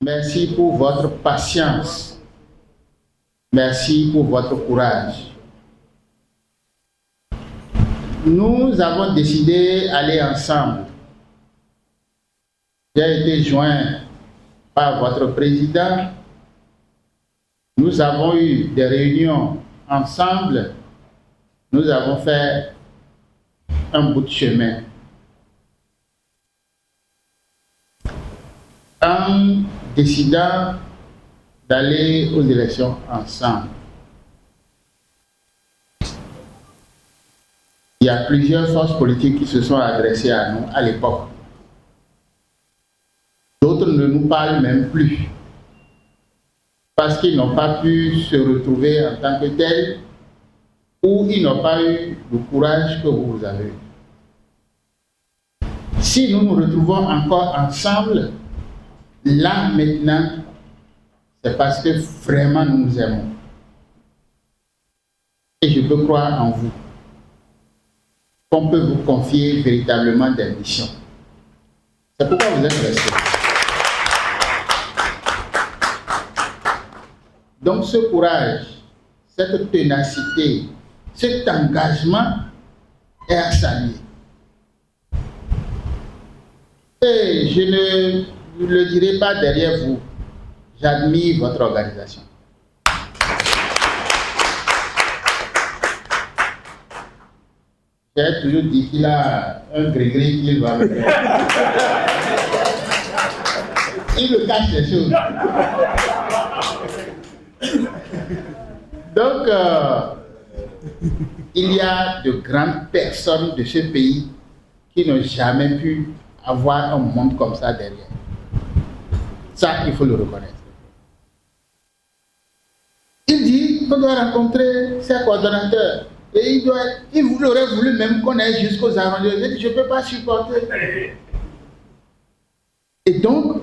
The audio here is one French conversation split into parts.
Merci pour votre patience. Merci pour votre courage. Nous avons décidé d'aller ensemble. J'ai été joint par votre président. Nous avons eu des réunions ensemble. Nous avons fait un bout de chemin. En décidant d'aller aux élections ensemble, il y a plusieurs forces politiques qui se sont adressées à nous à l'époque. D'autres ne nous parlent même plus parce qu'ils n'ont pas pu se retrouver en tant que tels ou ils n'ont pas eu le courage que vous avez eu. Si nous nous retrouvons encore ensemble, là maintenant, c'est parce que vraiment nous nous aimons. Et je peux croire en vous, qu'on peut vous confier véritablement des missions. C'est pourquoi vous êtes restés. Donc ce courage, cette ténacité, cet engagement est à saluer. Et je ne le dirai pas derrière vous, j'admire votre organisation. J'ai toujours dit qu'il a un gris-gris qu'il va me faire. Il me cache les choses. Donc, il y a de grandes personnes de ce pays qui n'ont jamais pu avoir un monde comme ça derrière. Ça, il faut le reconnaître. Il dit qu'on doit rencontrer ses coordonnateurs. Et il aurait voulu même connaître jusqu'aux arrondissements. Il dit, je ne peux pas supporter. Et donc,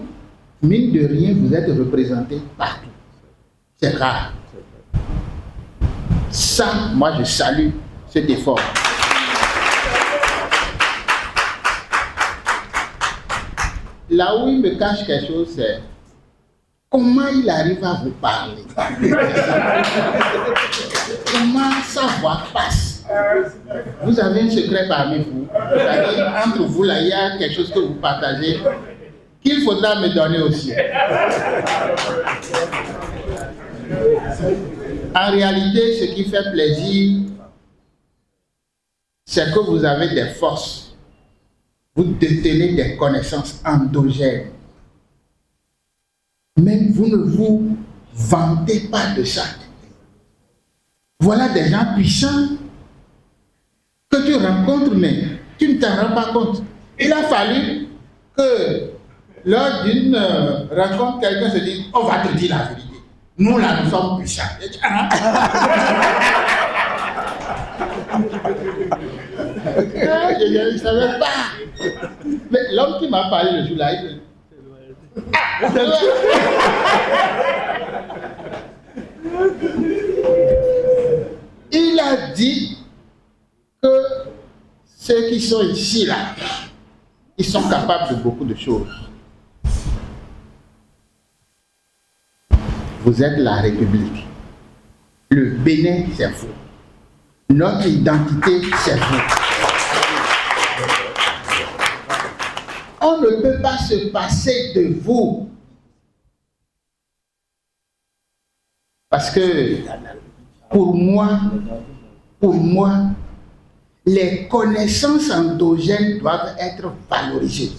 mine de rien, vous êtes représentés partout. C'est rare. Ça, moi, je salue cet effort. Là où il me cache quelque chose, c'est comment il arrive à vous parler. Comment sa voix passe. Vous avez un secret parmi vous. C'est-à-dire, entre vous, là, il y a quelque chose que vous partagez qu'il faudra me donner aussi. En réalité, ce qui fait plaisir, c'est que vous avez des forces. Vous détenez des connaissances endogènes. Mais vous ne vous vantez pas de ça. Voilà des gens puissants que tu rencontres, mais tu ne t'en rends pas compte. Il a fallu que lors d'une rencontre, quelqu'un se dise, on va te dire la vérité. Nous là, nous sommes puissants. Je ne savais pas. Mais l'homme qui m'a parlé le jour-là, il dit, il a dit que ceux qui sont ici, là, ils sont capables de beaucoup de choses. Vous êtes la République. Le Bénin, c'est vous. Notre identité, c'est vous. On ne peut pas se passer de vous. Parce que pour moi, les connaissances endogènes doivent être valorisées.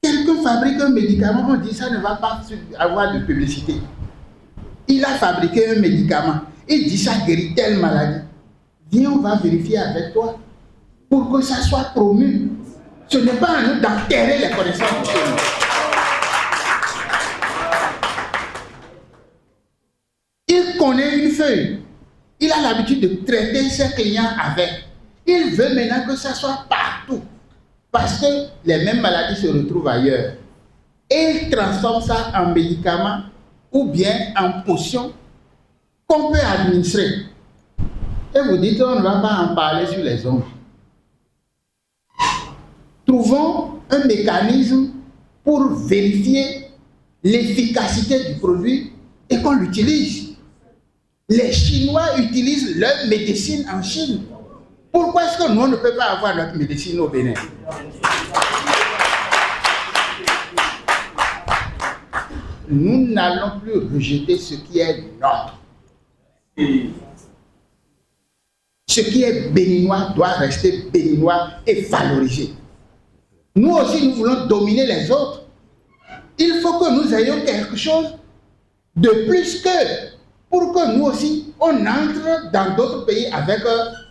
Quelqu'un fabrique un médicament, on dit ça ne va pas avoir de publicité. Il a fabriqué un médicament, il dit ça guérit telle maladie. Viens, on va vérifier avec toi pour que ça soit promu. Ce n'est pas à nous d'enterrer les connaissances. Il connaît une feuille. Il a l'habitude de traiter ses clients avec. Il veut maintenant que ça soit partout. Parce que les mêmes maladies se retrouvent ailleurs. Et il transforme ça en médicament ou bien en potion qu'on peut administrer. Et vous dites qu'on ne va pas en parler sur les ondes. trouvons un mécanisme pour vérifier l'efficacité du produit et qu'on l'utilise. Les Chinois utilisent leur médecine en Chine. Pourquoi est-ce que nous, on ne peut pas avoir notre médecine au Bénin? Nous n'allons plus rejeter ce qui est notre. Ce qui est béninois doit rester béninois et valorisé. Nous aussi, nous voulons dominer les autres. Il faut que nous ayons quelque chose de plus que pour que nous aussi, on entre dans d'autres pays avec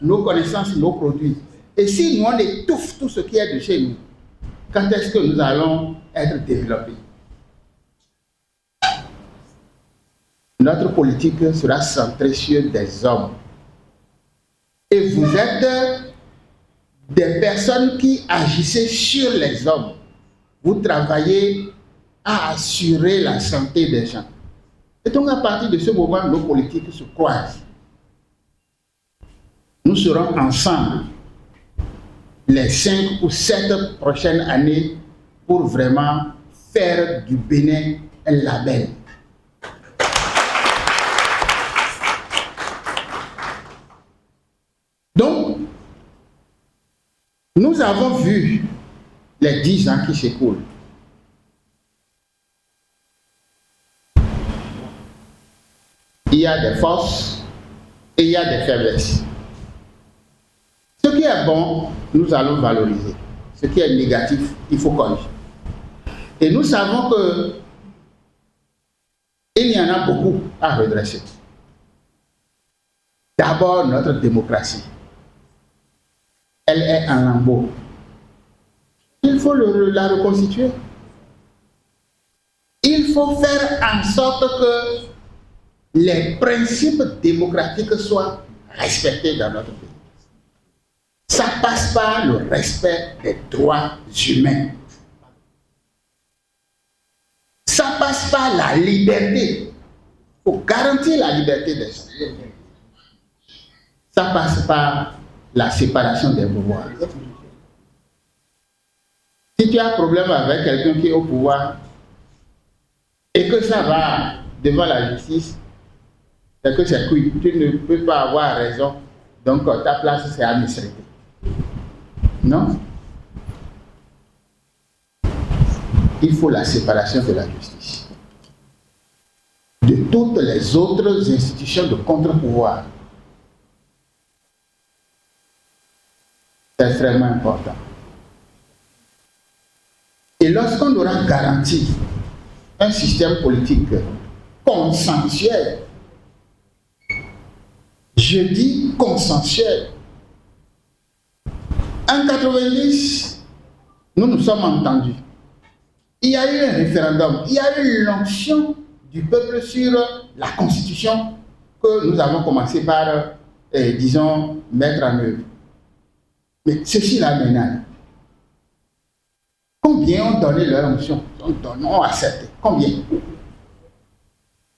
nos connaissances, nos produits. Et si nous, on étouffe tout ce qui est de chez nous, quand est-ce que nous allons être développés? Notre politique sera centrée sur des hommes. Et vous êtes des personnes qui agissez sur les hommes. Vous travaillez à assurer la santé des gens. Et donc à partir de ce moment, nos politiques se croisent. Nous serons ensemble les 5 ou 7 prochaines années pour vraiment faire du Bénin un label. Donc, nous avons vu les 10 ans qui s'écoulent. Il y a des forces et il y a des faiblesses. Ce qui est bon, nous allons valoriser. Ce qui est négatif, il faut corriger. Et nous savons que il y en a beaucoup à redresser. D'abord, notre démocratie. Elle est en lambeaux. Il faut la reconstituer. Il faut faire en sorte que les principes démocratiques soient respectés dans notre pays. Ça passe par le respect des droits humains. Ça passe par la liberté. Il faut garantir la liberté des gens. Ça passe par la séparation des pouvoirs. Si tu as un problème avec quelqu'un qui est au pouvoir et que ça va devant la justice, c'est que c'est cuit. Tu ne peux pas avoir raison. Donc ta place, c'est administrative. Non? Il faut la séparation de la justice. De toutes les autres institutions de contre-pouvoir. C'est extrêmement important. Et lorsqu'on aura garanti un système politique consensuel, je dis consensuel, en 90, nous nous sommes entendus. Il y a eu un référendum, il y a eu l'onction du peuple sur la Constitution que nous avons commencé par, disons, mettre en œuvre. Mais ceci-là maintenant, combien ont donné leur onction? Ont accepté. Combien?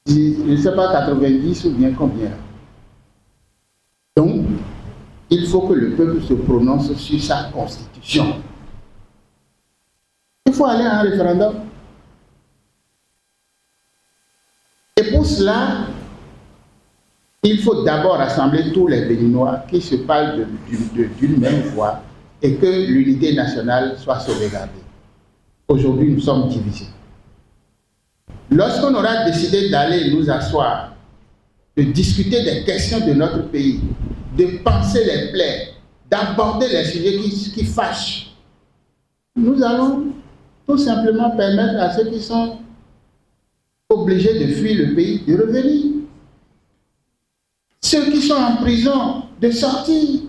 Je ne sais pas, 90 ou bien combien. Donc, il faut que le peuple se prononce sur sa constitution. Il faut aller à un référendum. Et pour cela, il faut d'abord rassembler tous les Béninois qui se parlent d'une même voix et que l'unité nationale soit sauvegardée. Aujourd'hui, nous sommes divisés. Lorsqu'on aura décidé d'aller nous asseoir, de discuter des questions de notre pays, de penser les plaies, d'aborder les sujets qui fâchent, nous allons tout simplement permettre à ceux qui sont obligés de fuir le pays de revenir. Ceux qui sont en prison de sortir.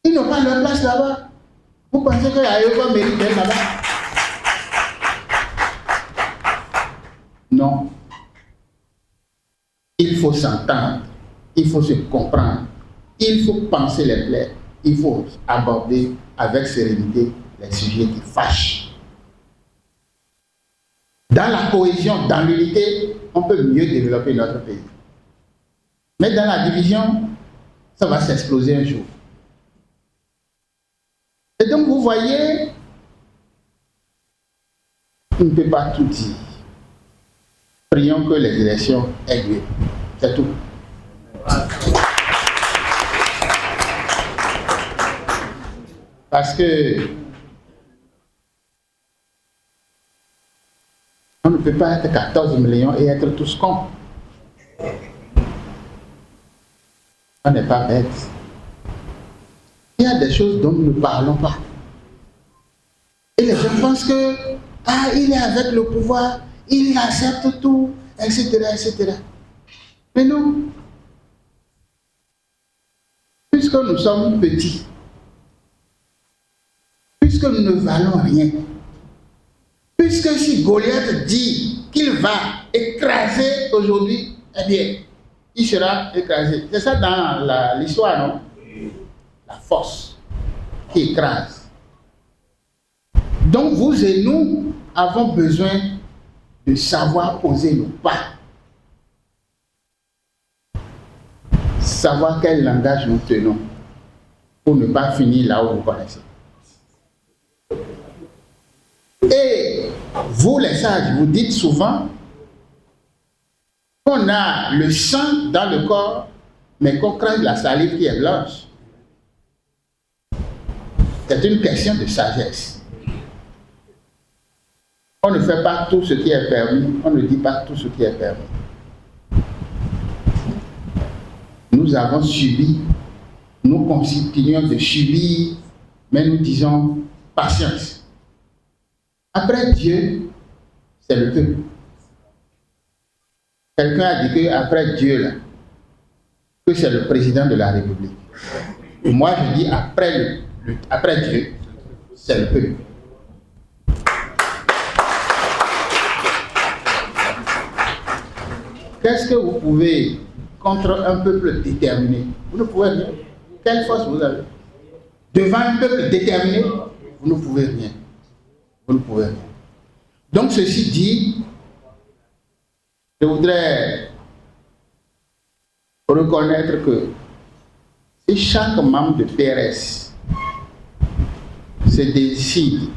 Ils n'ont pas leur place là-bas. Vous pensez que l'Ayoba mérite d'être là-bas? Non. Il faut s'entendre. Il faut se comprendre. Il faut penser les plaies. Il faut aborder avec sérénité les sujets qui fâchent. Dans la cohésion, dans l'unité, on peut mieux développer notre pays. Mais dans la division, ça va s'exploser un jour. Et donc, vous voyez, on ne peut pas tout dire. Prions que les élections aient lieu. C'est tout. Parce que on ne peut pas être 14 millions et être tous cons. On n'est pas bête. Il y a des choses dont nous ne parlons pas. Et les gens pensent que, il est avec le pouvoir, il accepte tout, etc., etc. Mais non. Puisque nous sommes petits, puisque nous ne valons rien, puisque si Goliath dit qu'il va écraser aujourd'hui, eh bien, il sera écrasé. C'est ça dans l'histoire, non? La force qui écrase. Donc vous et nous avons besoin de savoir poser nos pas. Savoir quel langage nous tenons pour ne pas finir là où vous connaissez. Et vous les sages, vous dites souvent qu'on a le sang dans le corps, mais qu'on craint la salive qui est blanche. C'est une question de sagesse. On ne fait pas tout ce qui est permis, on ne dit pas tout ce qui est permis. Nous avons subi, nous continuons de subir, mais nous disons patience. Après Dieu, c'est le peuple. Quelqu'un a dit qu'après Dieu, là, que c'est le président de la République. Et moi, je dis après Dieu, c'est le peuple. Qu'est-ce que vous pouvez contre un peuple déterminé? Vous ne pouvez rien. Quelle force vous avez? Devant un peuple déterminé, vous ne pouvez rien. Vous ne pouvez rien. Donc, ceci dit, je voudrais reconnaître que si chaque membre de PRS se décide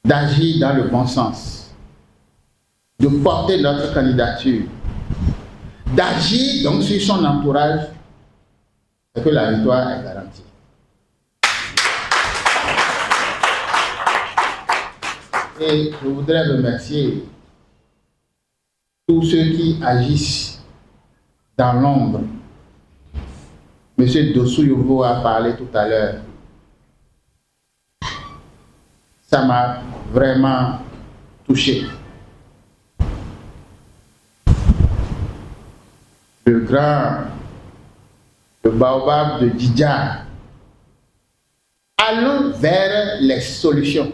d'agir dans le bon sens, de porter notre candidature, d'agir donc sur son entourage, c'est que la victoire est garantie. Et je voudrais remercier tous ceux qui agissent dans l'ombre. Monsieur Dossou-Yovo a parlé tout à l'heure. Ça m'a vraiment touché. Le baobab de Djidja. Allons vers les solutions.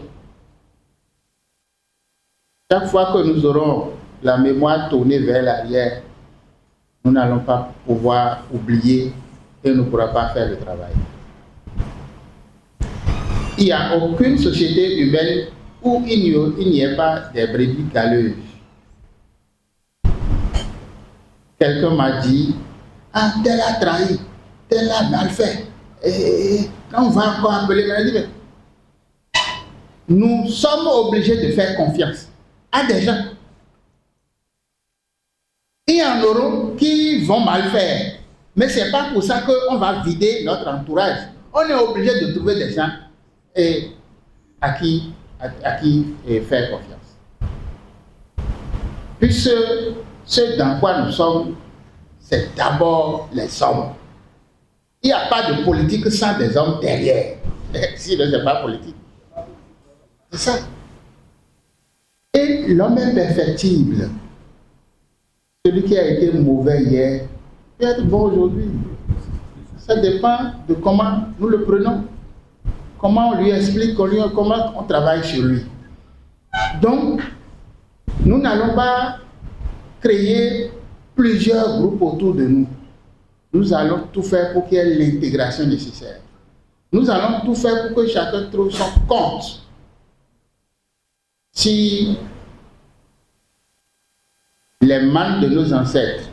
Chaque fois que nous aurons la mémoire tournée vers l'arrière, nous n'allons pas pouvoir oublier et ne pourra pas faire le travail. Il n'y a aucune société humaine où il n'y ait pas des brebis galeuses. Quelqu'un m'a dit, tel a trahi, tel a mal fait. Et on va encore appeler, mais nous sommes obligés de faire confiance à des gens. Il y en aura qui vont mal faire. Mais ce n'est pas pour ça qu'on va vider notre entourage. On est obligé de trouver des gens à qui faire confiance. Puisque ce dans quoi nous sommes, c'est d'abord les hommes. Il n'y a pas de politique sans des hommes derrière. Sinon, ce n'est pas politique. C'est ça. Et l'homme est perfectible. Celui qui a été mauvais hier peut être bon aujourd'hui. Ça dépend de comment nous le prenons. Comment on lui explique, comment on travaille sur lui. Donc, nous n'allons pas créer plusieurs groupes autour de nous. Nous allons tout faire pour qu'il y ait l'intégration nécessaire. Nous allons tout faire pour que chacun trouve son compte. Si les mânes de nos ancêtres,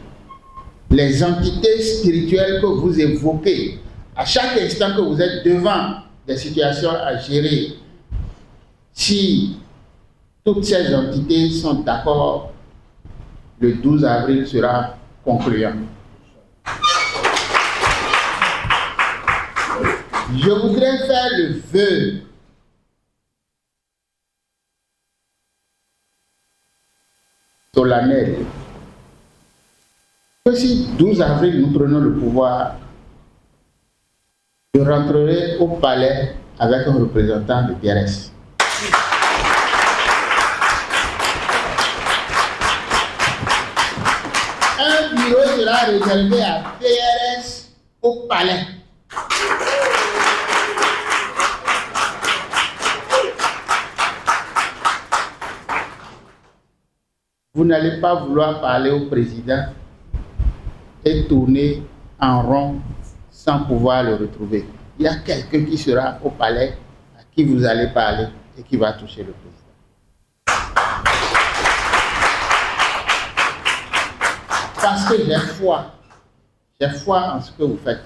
les entités spirituelles que vous évoquez, à chaque instant que vous êtes devant des situations à gérer. Si toutes ces entités sont d'accord, le 12 avril sera concluant. Je voudrais faire le vœu solennel que si 12 avril nous prenons le pouvoir, je rentrerai au palais avec un représentant de DRS. Un bureau sera réservé à DRS au palais. Vous n'allez pas vouloir parler au président et tourner en rond sans pouvoir le retrouver. Il y a quelqu'un qui sera au palais à qui vous allez parler et qui va toucher le président. Parce que j'ai foi en ce que vous faites,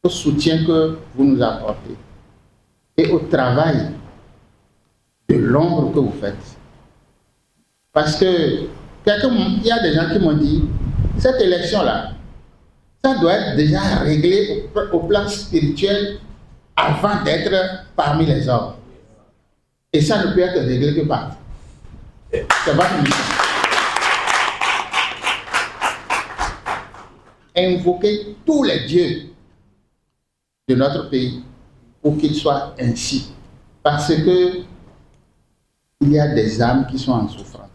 au soutien que vous nous apportez et au travail de l'ombre que vous faites. Parce que il y a des gens qui m'ont dit, cette élection-là, ça doit être déjà réglé au plan spirituel avant d'être parmi les hommes. Et ça ne peut être réglé que par vous. C'est votre mission. Invoquer tous les dieux de notre pays pour qu'ils soient ainsi. Parce que il y a des âmes qui sont en souffrance.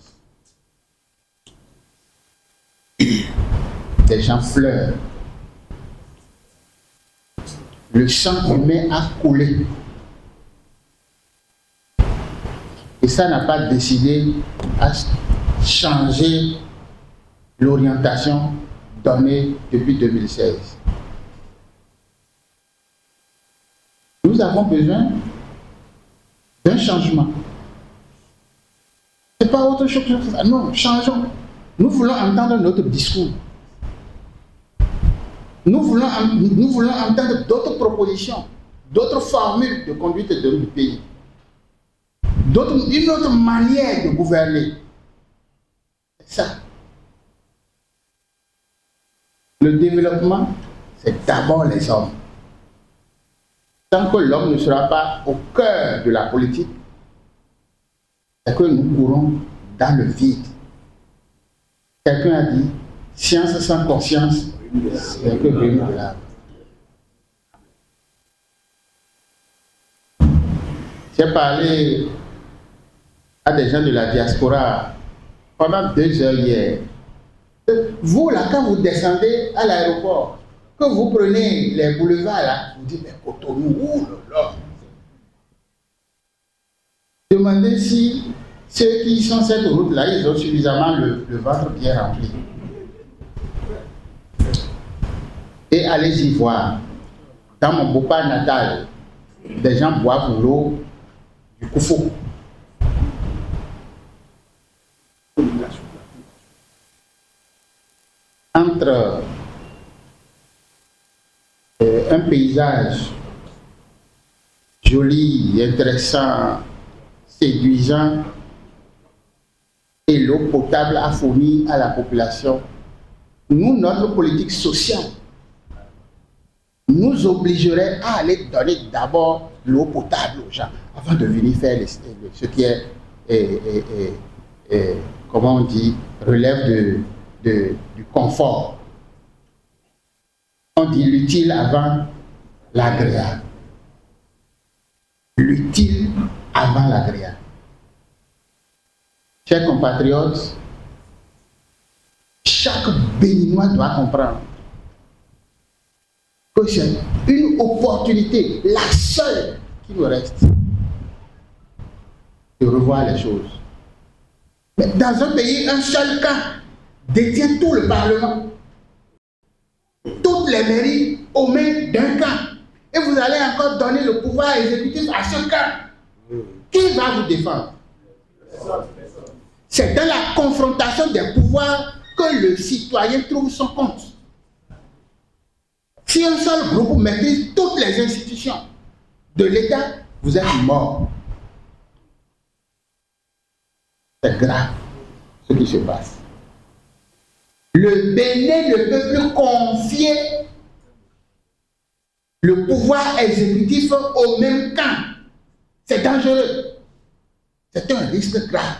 Des gens pleurent. Le sang humain a coulé. Et ça n'a pas décidé à changer l'orientation donnée depuis 2016. Nous avons besoin d'un changement. Ce n'est pas autre chose que ça. Non, changeons. Nous voulons entendre notre discours. Nous voulons entendre d'autres propositions, d'autres formules de conduite de notre pays, une autre manière de gouverner. C'est ça. Le développement, c'est d'abord les hommes. Tant que l'homme ne sera pas au cœur de la politique, c'est que nous courons dans le vide. Quelqu'un a dit, science sans conscience, c'est que ruine de l'âme. J'ai parlé à des gens de la diaspora pendant 2 heures hier. Vous, là, quand vous descendez à l'aéroport, que vous prenez les boulevards, là, vous dites, mais Cotonou, ouh là là. Demandez si ceux qui sont sur cette route-là, ils ont suffisamment le ventre bien rempli. Et allez-y voir. Dans mon beau-père natal, des gens boivent l'eau du Koufou. Entre un paysage joli, intéressant, séduisant et l'eau potable à fournir à la population, nous, notre politique sociale nous obligerait à aller donner d'abord l'eau potable aux gens avant de venir faire ce qui est comment on dit, relève du confort. On dit l'utile avant l'agréable. L'utile avant l'agréable. Chers compatriotes, chaque Béninois doit comprendre que c'est une opportunité, la seule qui nous reste, de revoir les choses. Mais dans un pays, un seul camp détient tout le Parlement, toutes les mairies aux mains d'un camp. Et vous allez encore donner le pouvoir exécutif à ce camp. Qui va vous défendre? C'est dans la confrontation des pouvoirs que le citoyen trouve son compte. Si un seul groupe maîtrise toutes les institutions, de l'État, vous êtes mort. C'est grave ce qui se passe. Le Bénin ne peut plus confier le pouvoir exécutif au même camp. C'est dangereux. C'est un risque grave.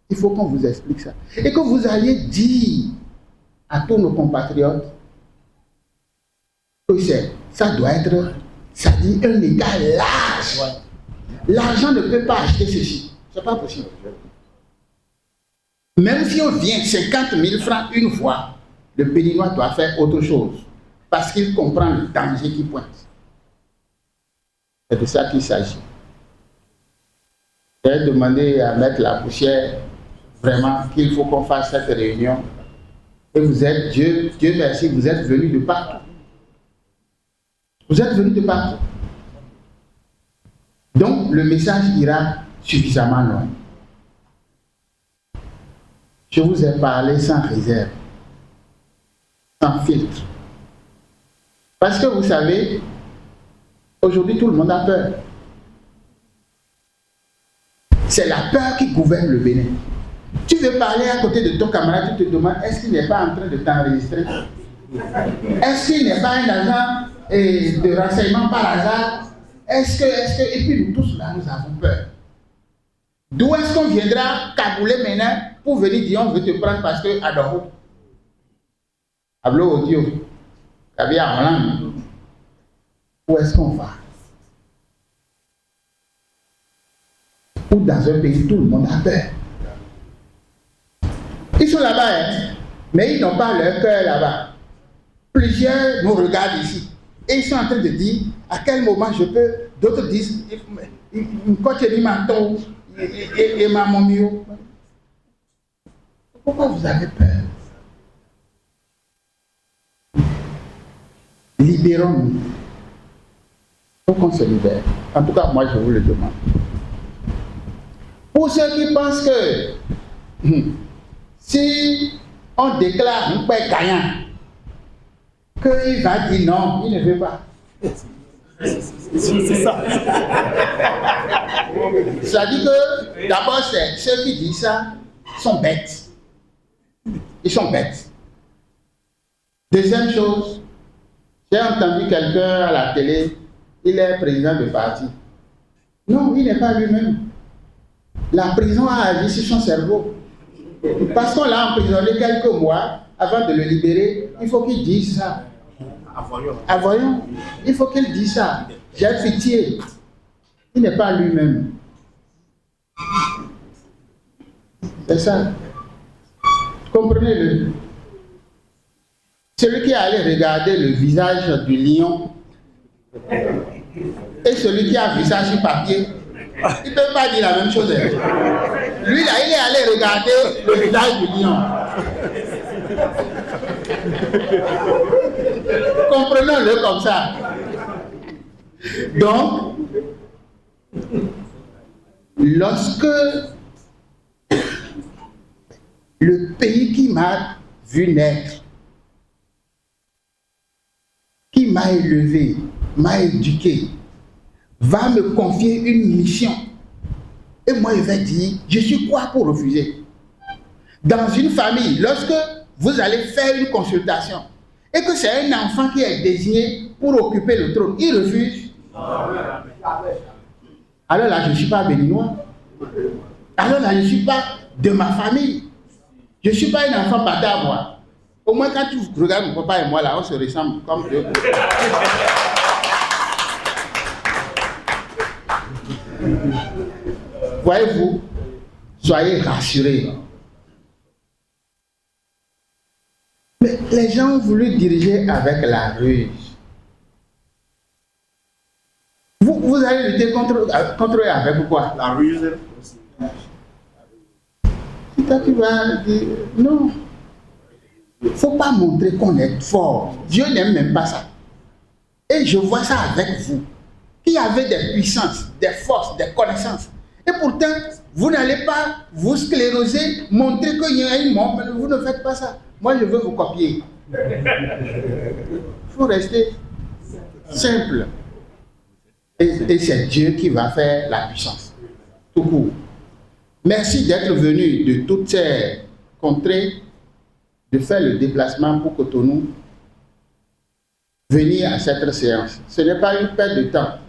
Il faut qu'on vous explique ça. Et que vous alliez dire à tous nos compatriotes que ça doit être, ça dit, un État large. L'argent ne peut pas acheter ceci. Ce n'est pas possible. Même si on vient 50 000 francs une fois, le Béninois doit faire autre chose. Parce qu'il comprend le danger qui pointe. C'est de ça qu'il s'agit. J'ai demandé à mettre la poussière, vraiment, qu'il faut qu'on fasse cette réunion. Et vous êtes, Dieu merci, vous êtes venus de partout. Vous êtes venus de partout. Donc, le message ira suffisamment loin. Je vous ai parlé sans réserve, sans filtre. Parce que vous savez, aujourd'hui tout le monde a peur. C'est la peur qui gouverne le Bénin. Tu veux parler à côté de ton camarade, tu te demandes, est-ce qu'il n'est pas en train de t'enregistrer? Est-ce qu'il n'est pas un agent de renseignement par hasard? Est-ce que, et puis nous tous là, nous avons peur. D'où est-ce qu'on viendra cabouler maintenant pour venir dire, on veut te prendre parce que Adoro. Hablo audio. Kabia Hollande. Où est-ce qu'on va? Ou dans un pays, tout le monde a peur. Ils sont là-bas, hein, mais ils n'ont pas leur cœur là-bas. Plusieurs nous regardent ici. Et ils sont en train de dire à quel moment je peux. D'autres disent, quand tu m'as et ma momio. Pourquoi vous avez peur? Libérons-nous. Il faut qu'on se libère. En tout cas, moi, je vous le demande. Pour ceux qui pensent que si on déclare un père gagnant, qu'il va dire non, il ne veut pas. C'est ça. Ça dit que d'abord, ceux qui disent ça sont bêtes. Ils sont bêtes. Deuxième chose, j'ai entendu quelqu'un à la télé, il est président de parti. Non, il n'est pas lui-même. La prison a agi sur son cerveau. Parce qu'on l'a emprisonné quelques mois, avant de le libérer, il faut qu'il dise ça. Voyons, il faut qu'il dise ça. J'ai pitié. Il n'est pas lui-même. C'est ça. Comprenez-le. Celui qui est allé regarder le visage du lion et celui qui a vu ça sur papier, il ne peut pas dire la même chose. Lui, là, il est allé regarder le visage du lion. Comprenons-le comme ça. Donc, lorsque le pays qui m'a vu naître, qui m'a élevé, m'a éduqué, va me confier une mission, et moi, il va dire, je suis quoi pour refuser? Dans une famille, lorsque vous allez faire une consultation, et que c'est un enfant qui est désigné pour occuper le trône, il refuse. Alors là, je ne suis pas béninois. Alors là, je ne suis pas de ma famille. Je ne suis pas un enfant bâtard, moi. Au moins, quand tu regardes mon papa et moi, là, on se ressemble comme deux. Voyez-vous, soyez rassurés. Mais les gens ont voulu diriger avec la ruse. Vous allez lutter contre eux avec quoi? La ruse. Si toi tu vas dire non. Il ne faut pas montrer qu'on est fort. Dieu n'aime même pas ça. Et je vois ça avec vous. Qui avez des puissances, des forces, des connaissances. Et pourtant, vous n'allez pas vous scléroser, montrer qu'il y a une mort. Vous ne faites pas ça. Moi, je veux vous copier. Il faut rester simple. Et c'est Dieu qui va faire la puissance. Tout court. Merci d'être venu de toutes ces contrées, de faire le déplacement pour Cotonou, venir à cette séance. Ce n'est pas une perte de temps.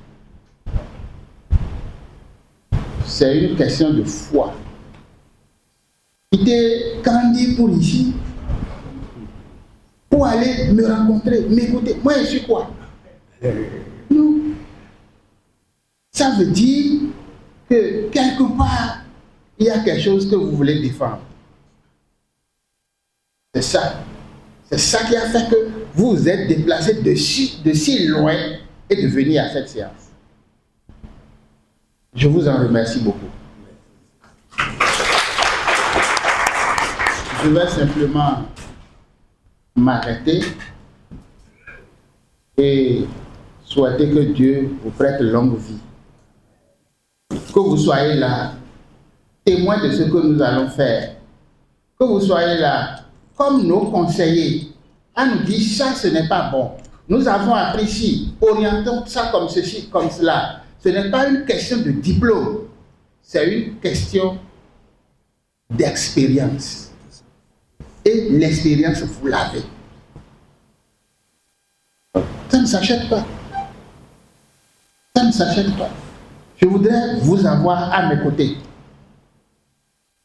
C'est une question de foi. Quitter Kandi pour ici, pour aller me rencontrer, m'écouter. Moi, je suis quoi? Non. Ça veut dire que quelque part, il y a quelque chose que vous voulez défendre. C'est ça. C'est ça qui a fait que vous vous êtes déplacé de si loin et de venir à cette séance. Je vous en remercie beaucoup. Je vais simplement m'arrêter et souhaiter que Dieu vous prête longue vie. Que vous soyez là, témoin de ce que nous allons faire. Que vous soyez là, comme nos conseillers, à nous dire ça, ce n'est pas bon. Nous avons appris ici, orientons ça comme ceci, comme cela. Ce n'est pas une question de diplôme, c'est une question d'expérience. Et l'expérience, vous l'avez. Ça ne s'achète pas. Ça ne s'achète pas. Je voudrais vous avoir à mes côtés.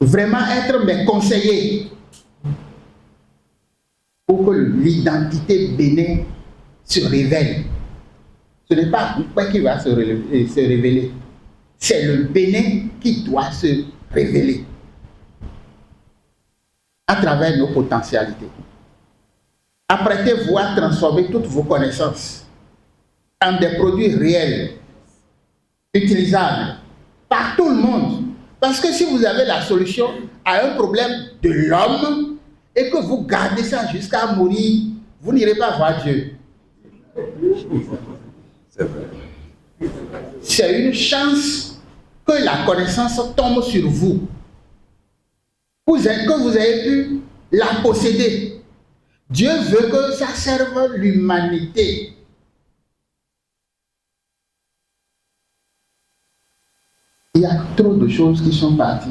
Vraiment être mes conseillers pour que l'identité Bénin se révèle. Ce n'est pas moi qui va se révéler. C'est le Bénin qui doit se révéler à travers nos potentialités. Apprêtez-vous à transformer toutes vos connaissances en des produits réels, utilisables par tout le monde. Parce que si vous avez la solution à un problème de l'homme et que vous gardez ça jusqu'à mourir, vous n'irez pas voir Dieu. C'est vrai. C'est une chance que la connaissance tombe sur vous. Que vous ayez pu la posséder. Dieu veut que ça serve l'humanité. Il y a trop de choses qui sont parties.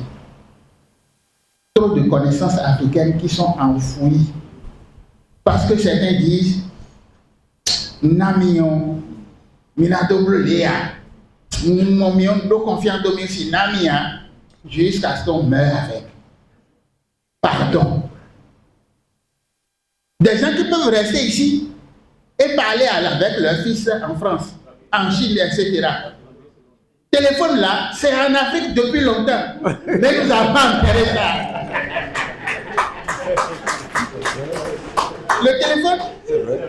Trop de connaissances africaines qui sont enfouies. Parce que certains disent Namion, Minadoble Léa, Momion, do confiant domicile, Namia, jusqu'à ce qu'on meure avec. Pardon. Des gens qui peuvent rester ici et parler avec leur fils en France, en Chine, etc. Téléphone là, c'est en Afrique depuis longtemps. Mais nous avons enterré ça. Le téléphone, C'est vrai.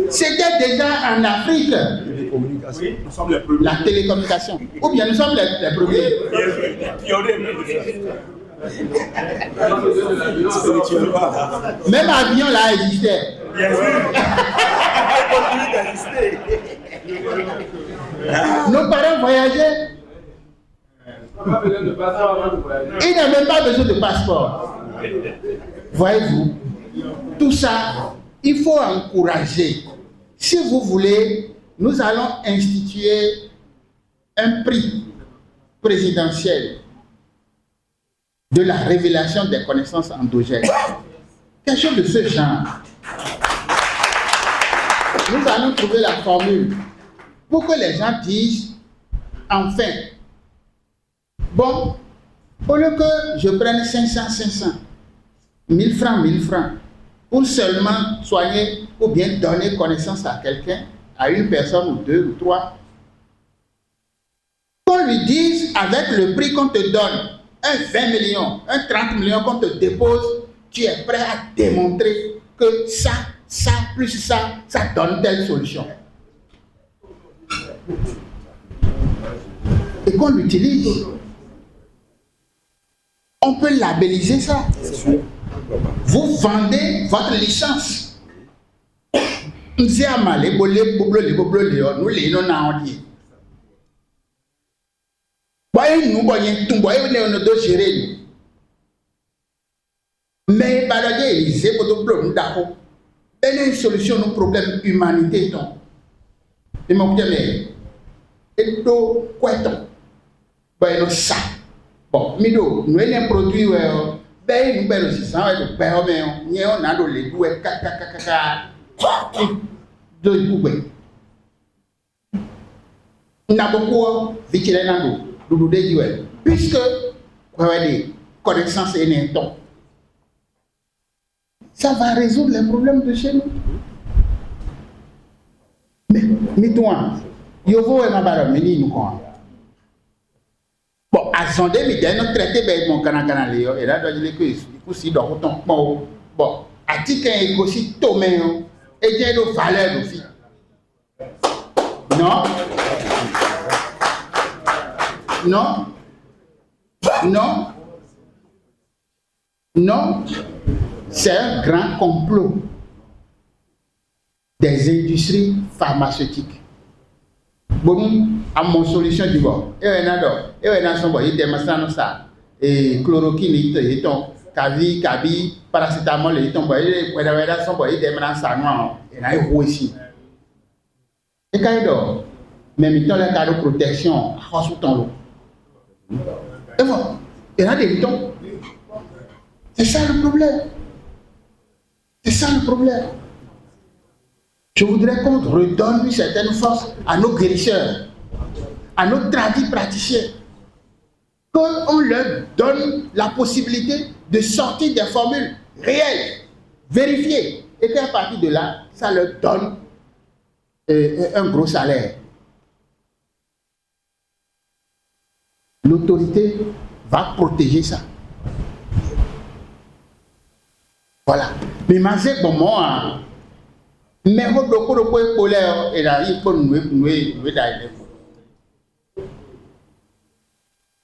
c'était déjà en Afrique. Nous sommes les premiers. La télécommunication. Ou bien nous sommes les premiers. Même avion là existait. Nos parents voyageaient. Ils n'avaient même pas besoin de passeport. Voyez-vous, tout ça, il faut encourager. Si vous voulez, nous allons instituer un prix présidentiel de la révélation des connaissances endogènes. Quelque chose de ce genre. Nous allons trouver la formule pour que les gens disent, enfin, bon, au lieu que je prenne 500, 1000 francs, pour seulement soigner ou bien donner connaissance à quelqu'un, à une personne ou deux ou trois, qu'on lui dise avec le prix qu'on te donne, un 20 millions, un 30 millions qu'on te dépose, tu es prêt à démontrer que ça, plus ça donne telle solution. Et qu'on l'utilise. On peut labelliser ça. Vous vendez votre licence. Nous mais balader Élysée pour tout problème d'accord. Elle est une solution au problème humanité donc. Et mon bien et do kweton. Ben, ça. Bon, mido, nous avons un produit, ben, nous avons aussi ça, ben, nous avons les doués, deux bouées. Nous avons beaucoup de vigiles, puisque, vous avez connaissances et un temps. Ça va résoudre les problèmes de chez nous. Mais toi, il faut que nous nous bon, à son début, il y a un traité de mon canal, et là, il y a des choses dans ton bon, à titre qu'il y a aussi tomé, et il y a des valeurs aussi. Non? Non? Non? Non? C'est un grand complot des industries pharmaceutiques. Bon, à mon solution du bord. Et et chloroquine, et ton cabi, paracétamol, et ton boy, et aussi. Et quand il dort, même il le cas de protection, sous ton lot. Et voilà, il y a des temps. C'est ça le problème. C'est ça le problème. Je voudrais qu'on redonne une certaine force à nos guérisseurs, à nos tradis praticiens, qu'on leur donne la possibilité de sortir des formules réelles, vérifiées, et qu'à partir de là, ça leur donne un gros salaire. L'autorité va protéger ça. Voilà. Mais c'est bon moi. Mais on doit le polaire et là il faut nous d'aller.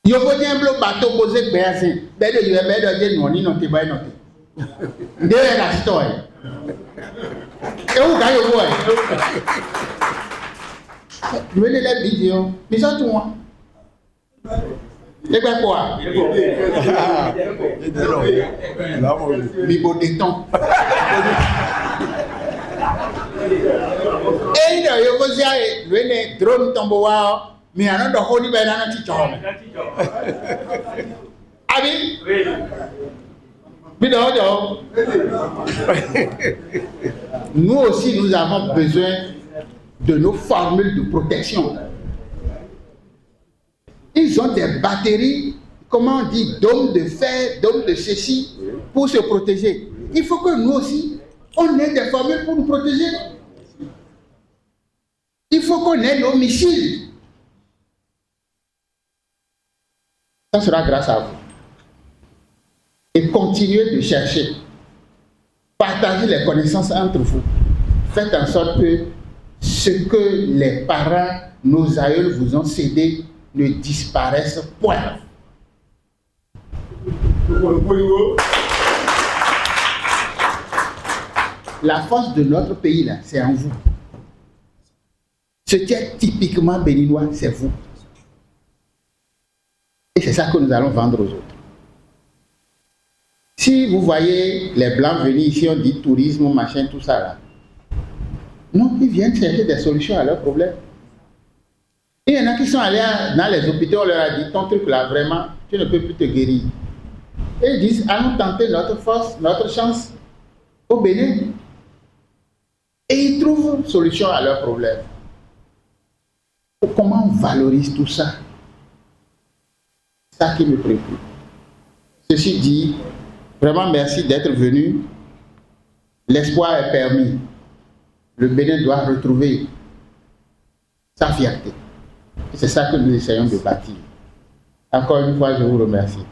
Il faut dire un bloc bateau posé béasin. Belle il est belle de non ni non te va noter. Derrière la histoire. Et où gagne vous? Je vais les vidéos. Mais ça tout moi. C'est quoi? Bibo de temps. Et il y a un drone tomboa, mais un autre holy banana chichon. Abi? Nous aussi, nous avons besoin de nos formules de protection. Ils ont des batteries, comment on dit, d'hommes de fer, d'hommes de ceci, pour se protéger. Il faut que nous aussi, on ait des formules pour nous protéger. Il faut qu'on ait nos missiles. Ça sera grâce à vous. Et continuez de chercher. Partagez les connaissances entre vous. Faites en sorte que ce que les parents, nos aïeuls vous ont cédé ne disparaisse point. La force de notre pays, là, c'est en vous. Ce qui est typiquement béninois, c'est vous. Et c'est ça que nous allons vendre aux autres. Si vous voyez les Blancs venir ici, on dit tourisme, machin, tout ça là. Non, ils viennent chercher des solutions à leurs problèmes. Il y en a qui sont allés dans les hôpitaux, on leur a dit, ton truc là, vraiment, tu ne peux plus te guérir. Et ils disent, allons tenter notre force, notre chance au Bénin. Et ils trouvent une solution à leurs problèmes. Comment on valorise tout ça? C'est ça qui me préoccupe. Ceci dit, vraiment merci d'être venu. L'espoir est permis. Le Bénin doit retrouver sa fierté. C'est ça que nous essayons de bâtir. Encore une fois, je vous remercie.